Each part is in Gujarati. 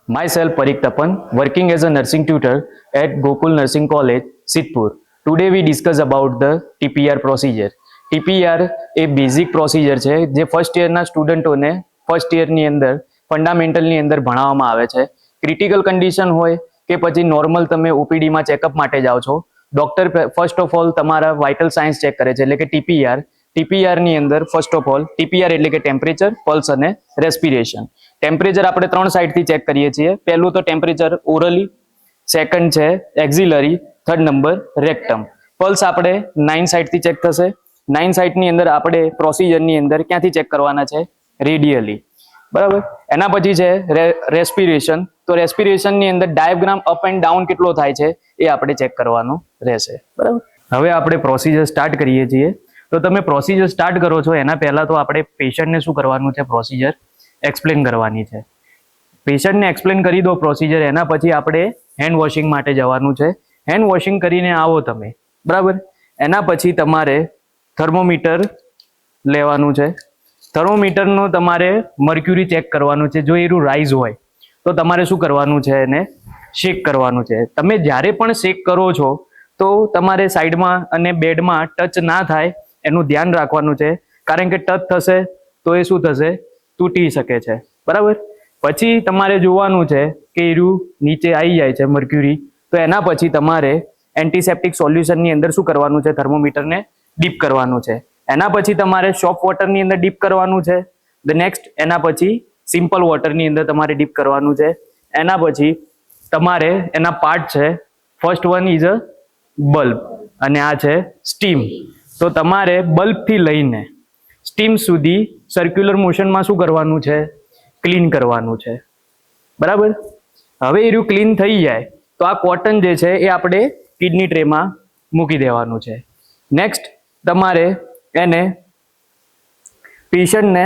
Myself Parik Tapan, working as a nursing tutor at Gokul Nursing College, Sidhpur. Today we discuss about the TPR procedure. TPR A basic procedure છે જે ફર્સ્ટ યરના સ્ટુડન્ટોને ફર્સ્ટ યરની અંદર ફંડામેન્ટલની અંદર ભણાવવામાં આવે છે. ક્રિટિકલ કન્ડિશન હોય કે પછી નોર્મલ તમે ઓપીડીમાં ચેકઅપ માટે જાઓ છો, ડોક્ટર ફર્સ્ટ ઓફ ઓલ તમારા વાઇટલ સાયન્સ ચેક કરે છે એટલે કે ટીપીઆર ની અંદર ફર્સ્ટ ઓફ ઓલ ટીપીઆર એટલે કે ટેમ્પરેચર, પલ્સ અને રેસ્પિરેશન. ટેમ્પરેચર આપણે 3 સાઇડથી ચેક કરીએ છીએ. પહેલું તો ટેમ્પરેચર ઓરલી, સેકન્ડ છે એક્ઝિલરી, થર્ડ નંબર રેક્ટમ. પલ્સ આપણે 9 સાઇડથી ચેક થશે. 9 સાઇડની અંદર આપણે પ્રોસિજરની અંદર ક્યાંથી ચેક કરવાના છે? રેડિયલી, બરાબર. એના પછી છે રેસ્પિરેશન. તો રેસ્પિરેશનની અંદર ડાયાગ્રામ અપ એન્ડ ડાઉન કેટલો થાય છે એ આપણે ચેક કરવાનું રહેશે, બરાબર. હવે આપણે પ્રોસિજર સ્ટાર્ટ કરીએ છીએ. તો તમે પ્રોસિજર સ્ટાર્ટ કરો છો એના પહેલા તો આપણે પેશન્ટને શું કરવાનું છે? પ્રોસિજર એક્સપ્લેન કરવાની છે. પેશન્ટને એક્સપ્લેન કરી દો પ્રોસિજર, એના પછી આપણે હેન્ડ વોશિંગ માટે જવાનું છે. હેન્ડ વોશિંગ કરીને આવો તમે, બરાબર. એના પછી તમારે થર્મોમીટર લેવાનું છે. થર્મોમીટરનું તમારે મર્ક્યુરી ચેક કરવાનું છે. જો એનું રાઇઝ હોય તો તમારે શું કરવાનું છે? એને શેક કરવાનું છે. તમે જ્યારે પણ શેક કરો છો તો તમારે સાઈડમાં અને બેડમાં ટચ ના થાય એનું ધ્યાન રાખવાનું છે, કારણ કે ટચ થશે તો એ શું થશે? તૂટી શકે છે, બરાબર. પછી તમારે જોવાનું છે કે એરું નીચે આવી જાય છે મર્ક્યુરી, તો એના પછી તમારે એન્ટીસેપ્ટિક સોલ્યુશનની અંદર શું કરવાનું છે? થર્મોમીટરને ડીપ કરવાનું છે. એના પછી તમારે સોપ વોટરની અંદર ડીપ કરવાનું છે. ધ નેક્સ્ટ એના પછી સિમ્પલ વોટરની અંદર તમારે ડીપ કરવાનું છે. એના પછી તમારે એના પાર્ટ છે. First one is a bulb અને આ છે સ્ટીમ. તો તમારે બલ્બથી લઈને સ્ટીમ સુધી સર્ક્યુલર મોશનમાં શું કરવાનું છે? ક્લીન કરવાનું છે, બરાબર. હવે એરું ક્લીન થઈ જાય તો આ કોટન જે છે એ આપણે કિડની ટ્રેમાં મૂકી દેવાનું છે. નેક્સ્ટ તમારે એને પેશન્ટને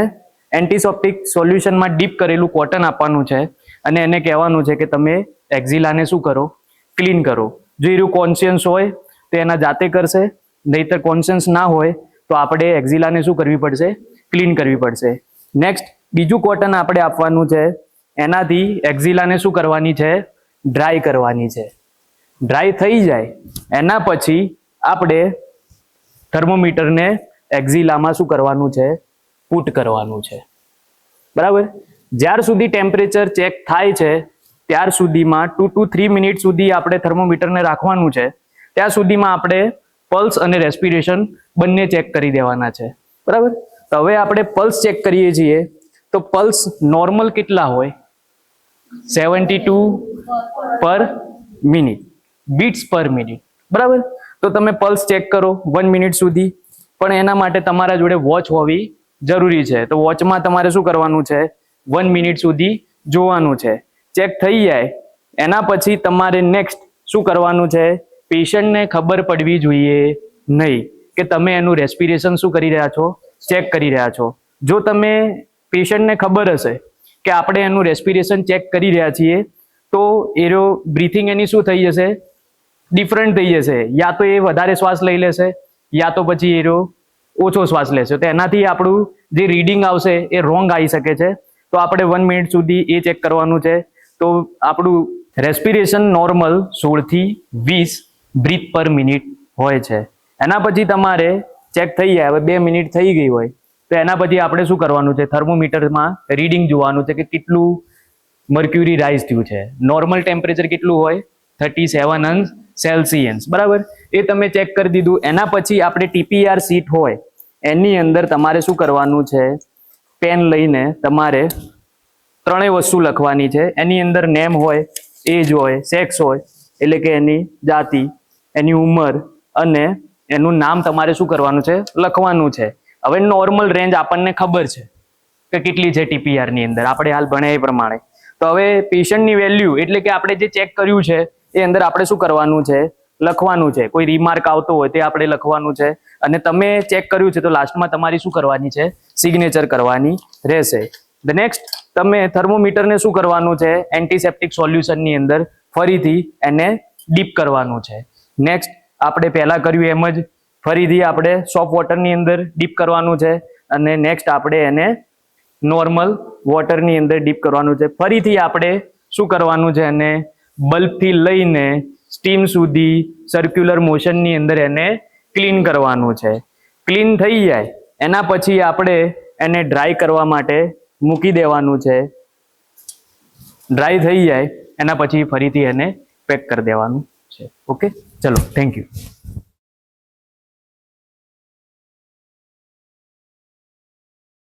એન્ટીસેપ્ટિક સોલ્યુશનમાં ડીપ કરેલું કોટન આપવાનું છે અને એને કહેવાનું છે કે તમે એક્ઝિલાને શું કરો? ક્લીન કરો. જો એરું કોન્શિયન્સ હોય તો એના જાતે કરશે, નહીતર કોન્શિયન્સ ના હોય તો આપણે એક્ઝિલાને શું કરવી પડશે? ક્લીન કરવી પડશે. નેક્સ્ટ બીજું કોટન આપણે આપવાનું છે. એનાથી એક્ઝિલાને શું કરવાની છે? ડ્રાય કરવાની છે. ડ્રાય થઈ જાય એના પછી આપણે થર્મોમીટરને એક્ઝિલામાં શું કરવાનું છે? પુટ કરવાનું છે, બરાબર. જ્યાર સુધી ટેમ્પરેચર ચેક થાય છે ત્યાર સુધીમાં 2 to 3 મિનિટ સુધી આપણે થર્મોમીટરને રાખવાનું છે. ત્યાં સુધીમાં આપણે પલ્સ અને રેસ્પિરેશન બંને ચેક કરી દેવાના છે, બરાબર. તો હવે આપણે પલ્સ ચેક કરીએ છીએ તો પલ્સ નોર્મલ કેટલા હોય? 72 પર મિનિટ, બીટ્સ પર મિનિટ, બરાબર. તો તમે પલ્સ ચેક કરો 1 મિનિટ સુધી, પણ એના માટે તમારા જોડે વોચ હોવી જરૂરી છે. તો વોચમાં તમારે શું કરવાનું છે? 1 મિનિટ સુધી જોવાનું છે. ચેક થઈ જાય એના પછી તમારે નેક્સ્ટ શું કરવાનું છે? પેશન્ટને ખબર પડવી જોઈએ નહીં કે તમે એનું રેસ્પિરેશન શું કરી રહ્યા છો? ચેક કરી રહ્યા છો. જો તમે પેશન્ટને ખબર હશે કે આપણે એનું રેસ્પિરેશન ચેક કરી રહ્યા છીએ તો એનો બ્રીથિંગ એની શું થઈ જશે? ડિફરન્ટ થઈ જશે. યા તો એ વધારે શ્વાસ લઈ લેશે યા તો પછી એનો ઓછો શ્વાસ લેશે. તો એનાથી આપણું જે રીડિંગ આવશે એ રોંગ આવી શકે છે. તો આપણે 1 મિનિટ સુધી એ ચેક કરવાનું છે. તો આપણું રેસ્પિરેશન નોર્મલ 16 થી 20 બ્રીથ પર મિનિટ હોય છે. એના પછી તમારે ચેક થઈ જાય, હવે 2 મિનિટ થઈ ગઈ હોય તો એના પછી આપણે શું કરવાનું છે? થર્મોમીટરમાં રીડિંગ જોવાનું છે કે કેટલું મર્ક્યુરી રાઇઝ થયું છે. નોર્મલ ટેમ્પરેચર કેટલું હોય? 37 અંશ સેલ્સિયસ, બરાબર. એ તમે ચેક કરી દીધું. એના પછી આપણે ટીપીઆર શીટ હોય એની અંદર તમારે શું કરવાનું છે? પેન લઈને તમારે 3 વસ્તુ લખવાની છે. એની અંદર નેમ હોય, એજ હોય, સેક્સ હોય એટલે કે એની જાતિ, એની ઉંમર અને એનું નામ તમારે શું કરવાનું છે? લખવાનું છે. હવે નોર્મલ રેન્જ આપણને ખબર છે કે કેટલી છે ટીપીઆર ની અંદર, આપણે હાલ ભણ્યા એ પ્રમાણે. તો હવે પેશન્ટની વેલ્યુ એટલે કે આપણે જે ચેક કર્યું છે એ અંદર આપણે શું કરવાનું છે? લખવાનું છે. કોઈ રિમાર્ક આવતો હોય તે આપણે લખવાનું છે. અને તમે ચેક કર્યું છે તો લાસ્ટમાં તમારી શું કરવાની છે? સિગ્નેચર કરવાની રહેશે. ધ નેક્સ્ટ તમે થર્મોમીટરને શું કરવાનું છે? એન્ટીસેપ્ટિક સોલ્યુશનની અંદર ફરીથી એને ડીપ કરવાનું છે. નેક્સ્ટ આપણે પહેલા કર્યું એમ જ ફરીથી આપણે સોપ વોટરની અંદર ડીપ કરવાનું છે અને નેક્સ્ટ આપણે એને નોર્મલ વોટરની અંદર ડીપ કરવાનું છે. ફરીથી આપણે શું કરવાનું છે, એને બલ્બથી લઈને સ્ટીમ સુધી સર્ક્યુલર મોશનની અંદર એને ક્લીન કરવાનું છે. ક્લીન થઈ જાય એના પછી આપણે એને ડ્રાય કરવા માટે મૂકી દેવાનું છે. ડ્રાય થઈ જાય એના પછી ફરીથી એને પેક કરી દેવાનું છે. ઓકે, ચલો, થેન્ક યુ.